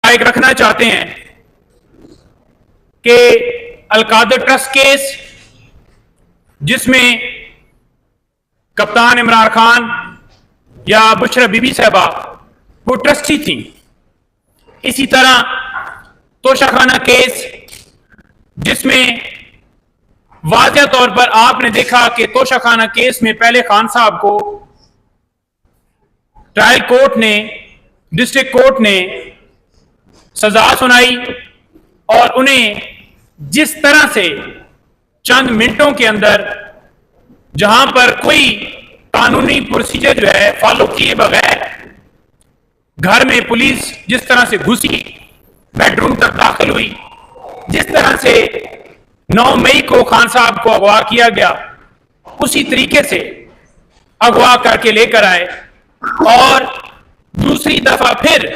एक रखना चाहते हैं कि अलकादर ट्रस्ट केस, जिसमें कप्तान इमरान खान या बुशरा बीबी साहबा वो ट्रस्टी थी, इसी तरह तोशाखाना केस जिसमें वाज़ेह तौर पर आपने देखा कि तोशाखाना केस में पहले खान साहब को ट्रायल कोर्ट ने, डिस्ट्रिक्ट कोर्ट ने सजा सुनाई और उन्हें जिस तरह से चंद मिनटों के अंदर, जहां पर कोई कानूनी प्रोसीजर जो है फॉलो किए बगैर, घर में पुलिस जिस तरह से घुसी, बेडरूम तक दाखिल हुई, जिस तरह से 9 मई को खान साहब को अगवा किया गया, उसी तरीके से अगवा करके लेकर आए और दूसरी दफा फिर